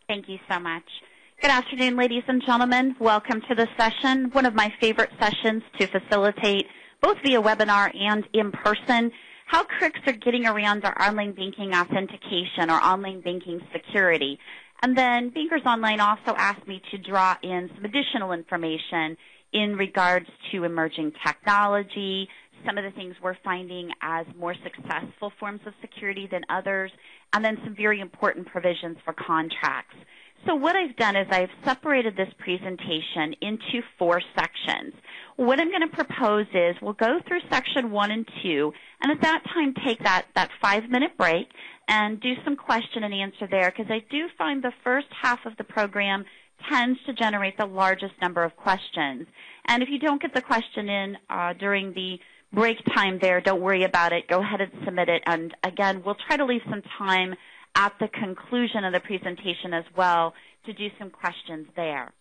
Thank you so much. Good afternoon, ladies and gentlemen. Welcome to the session, one of my favorite sessions to facilitate both via webinar and in person, how crooks are getting around our online banking authentication or online banking security. And then Bankers Online also asked me to draw in some additional information in regards to emerging technology, some of the things we're finding as more successful forms of security than others, and then some very important provisions for contracts. So what I've done is I've separated this presentation into 4 sections. What I'm going to propose is we'll go through section 1 and 2, and at that time take that 5-minute break and do some question and answer there, because I do find the first half of the program tends to generate the largest number of questions. And if you don't get the question in during the break time there, don't worry about it. Go ahead and submit it. And again, we'll try to leave some time at the conclusion of the presentation as well to do some questions there.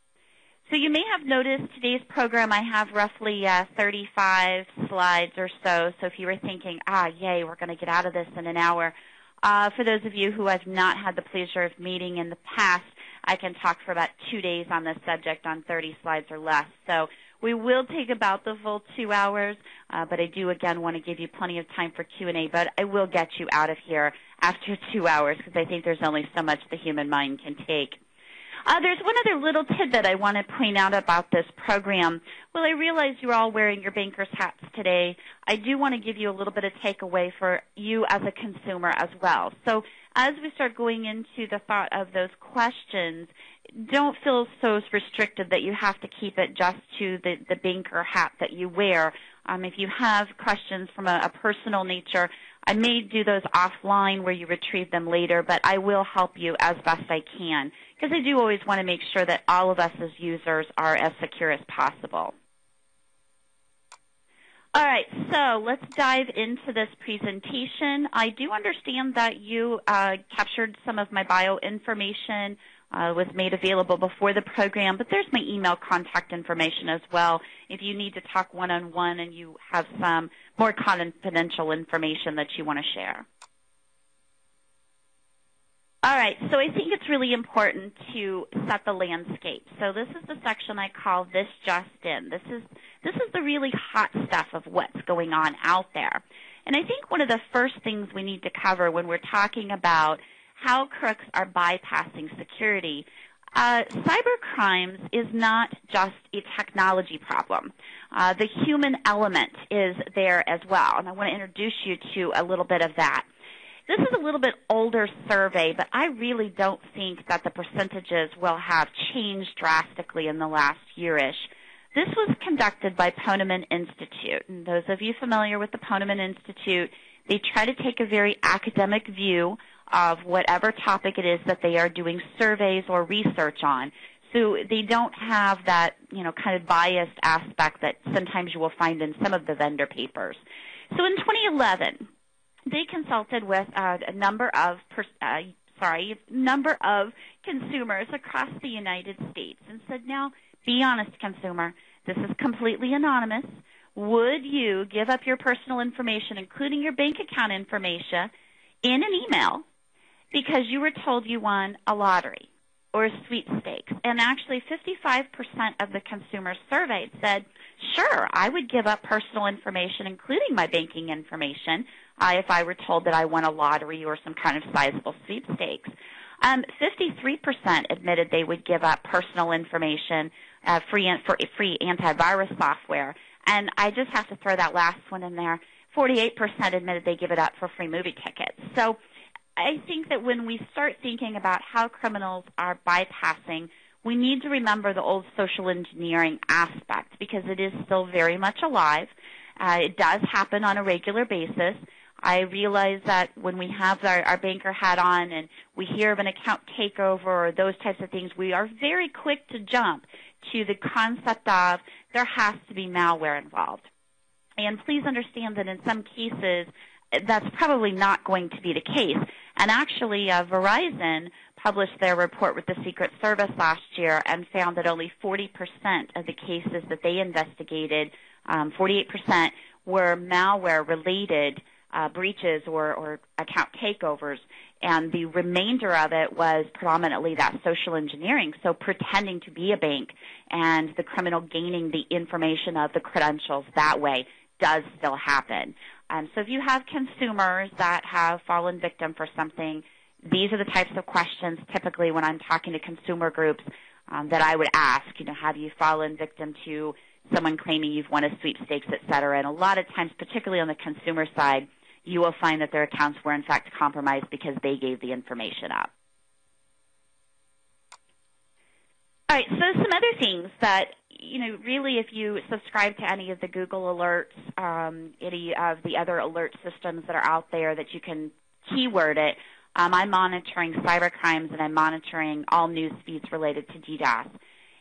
So you may have noticed today's program I have roughly 35 slides or so. So if you were thinking, yay, we're going to get out of this in an hour. For those of you who have not had the pleasure of meeting in the past, I can talk for about 2 days on this subject on 30 slides or less. So we will take about the full 2 hours, but I do, again, want to give you plenty of time for Q&A, but I will get you out of here after 2 hours because I think there's only so much the human mind can take. There's one other little tidbit I want to point out about this program. Well, I realize you're all wearing your banker's hats today. I do want to give you a little bit of takeaway for you as a consumer as well. So as we start going into the thought of those questions, don't feel so restricted that you have to keep it just to the banker hat that you wear. If you have questions from a personal nature, I may do those offline where you retrieve them later, but I will help you as best I can because I do always want to make sure that all of us as users are as secure as possible. All right, so let's dive into this presentation. I do understand that you captured some of my bio information, was made available before the program, but there's my email contact information as well if you need to talk one-on-one and you have some more confidential information that you want to share. All right, so I think it's really important to set the landscape. So this is the section I call This Just In. This is the really hot stuff of what's going on out there. And I think one of the first things we need to cover when we're talking about how crooks are bypassing security, cybercrimes is not just a technology problem. The human element is there as well, and I want to introduce you to a little bit of that. This is a little bit older survey, but I really don't think that the percentages will have changed drastically in the last year-ish. This was conducted by Poneman Institute, and those of you familiar with the Poneman Institute, they try to take a very academic view of whatever topic it is that they are doing surveys or research on. So they don't have that, kind of biased aspect that sometimes you will find in some of the vendor papers. So in 2011, they consulted with a number of consumers across the United States and said, now, be honest, consumer, this is completely anonymous. Would you give up your personal information, including your bank account information, in an email because you were told you won a lottery or a sweepstakes? And actually 55% of the consumers surveyed said, sure, I would give up personal information, including my banking information, if I were told that I won a lottery or some kind of sizable sweepstakes. 53% admitted they would give up personal information for free antivirus software. And I just have to throw that last one in there. 48% admitted they give it up for free movie tickets. So I think that when we start thinking about how criminals are bypassing, we need to remember the old social engineering aspect because it is still very much alive. It does happen on a regular basis. I realize that when we have our banker hat on and we hear of an account takeover or those types of things, we are very quick to jump to the concept of there has to be malware involved. And please understand that in some cases, that's probably not going to be the case. And actually, Verizon published their report with the Secret Service last year and found that only 40% of the cases that they investigated, 48% were malware-related breaches or account takeovers. And the remainder of it was predominantly that social engineering, so pretending to be a bank and the criminal gaining the information of the credentials that way does still happen. So if you have consumers that have fallen victim for something, these are the types of questions typically when I'm talking to consumer groups that I would ask. Have you fallen victim to someone claiming you've won a sweepstakes, et cetera? And a lot of times, particularly on the consumer side, you will find that their accounts were in fact compromised because they gave the information up. All right, so some other things that, really if you subscribe to any of the Google alerts, any of the other alert systems that are out there that you can keyword it, I'm monitoring cybercrimes and I'm monitoring all news feeds related to DDoS.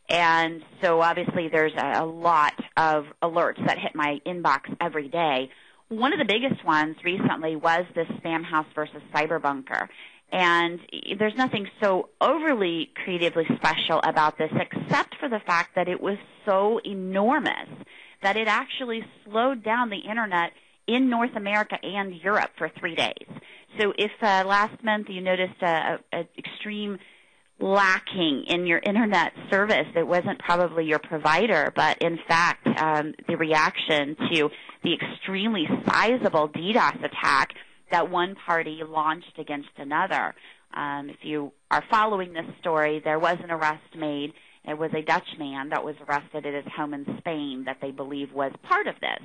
And so obviously there's a lot of alerts that hit my inbox every day. One of the biggest ones recently was this Spam House versus Cyberbunker. And there's nothing so overly creatively special about this except for the fact that it was so enormous that it actually slowed down the Internet in North America and Europe for 3 days. So if last month you noticed an extreme lacking in your Internet service, it wasn't probably your provider, but in fact the reaction to the extremely sizable DDoS attack that one party launched against another. If you are following this story, there was an arrest made. It was a Dutch man that was arrested at his home in Spain that they believe was part of this.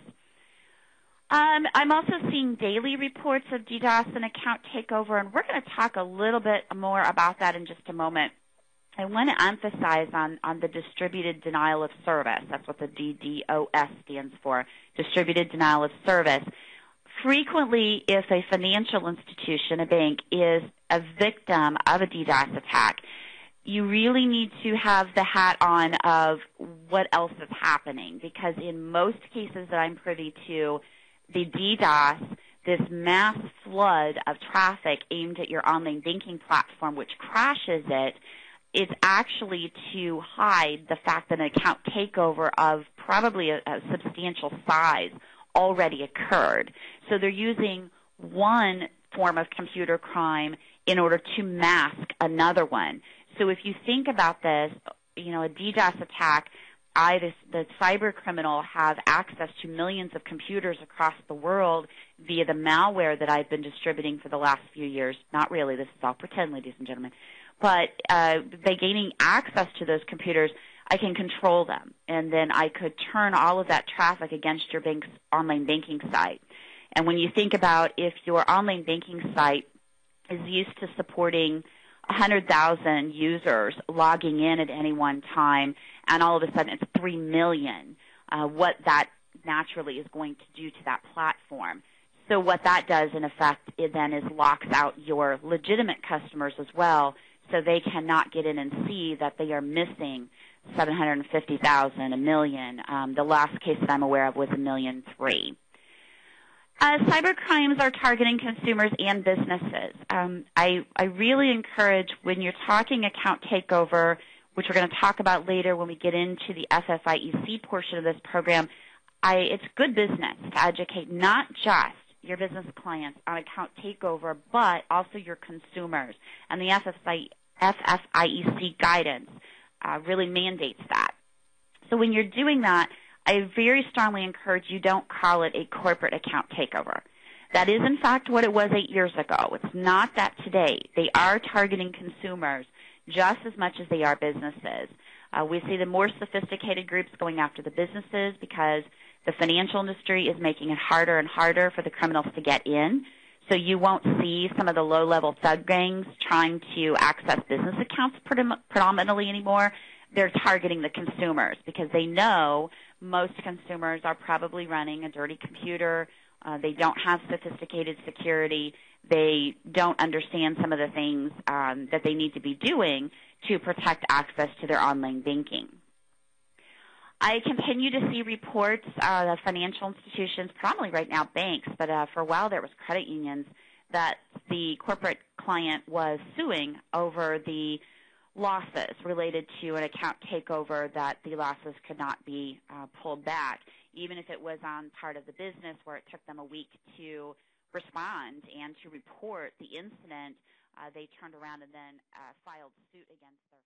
I'm also seeing daily reports of DDoS and account takeover, and we're going to talk a little bit more about that in just a moment. I want to emphasize on the distributed denial of service. That's what the DDoS stands for, distributed denial of service. Frequently, if a financial institution, a bank, is a victim of a DDoS attack, you really need to have the hat on of what else is happening, because in most cases that I'm privy to, the DDoS, this mass flood of traffic aimed at your online banking platform, which crashes it, is actually to hide the fact that an account takeover of probably a substantial size already occurred. So they're using one form of computer crime in order to mask another one. So if you think about this, a DDoS attack, the cyber criminal have access to millions of computers across the world via the malware that I've been distributing for the last few years. Not really. This is all pretend, ladies and gentlemen. But by gaining access to those computers, I can control them, and then I could turn all of that traffic against your bank's online banking site. And when you think about if your online banking site is used to supporting 100,000 users logging in at any one time, and all of a sudden it's 3 million, what that naturally is going to do to that platform. So what that does, in effect, it then is locks out your legitimate customers as well, so they cannot get in and see that they are missing 750,000, 1 million. The last case that I'm aware of was 1.3 million. Cyber crimes are targeting consumers and businesses. I really encourage, when you're talking account takeover, which we're going to talk about later when we get into the FFIEC portion of this program, it's good business to educate not just your business clients on account takeover, but also your consumers. And the FFIEC guidance really mandates that. So when you're doing that, I very strongly encourage you don't call it a corporate account takeover. That is, in fact, what it was 8 years ago. It's not that today. They are targeting consumers just as much as they are businesses. We see the more sophisticated groups going after the businesses because the financial industry is making it harder and harder for the criminals to get in. So you won't see some of the low-level thug gangs trying to access business accounts predominantly anymore. They're targeting the consumers because they know most consumers are probably running a dirty computer. They don't have sophisticated security. They don't understand some of the things that they need to be doing to protect access to their online banking. I continue to see reports of financial institutions, probably right now banks, but for a while there was credit unions, that the corporate client was suing over the losses related to an account takeover, that the losses could not be pulled back, even if it was on part of the business where it took them a week to respond and to report the incident. they turned around and then filed suit against their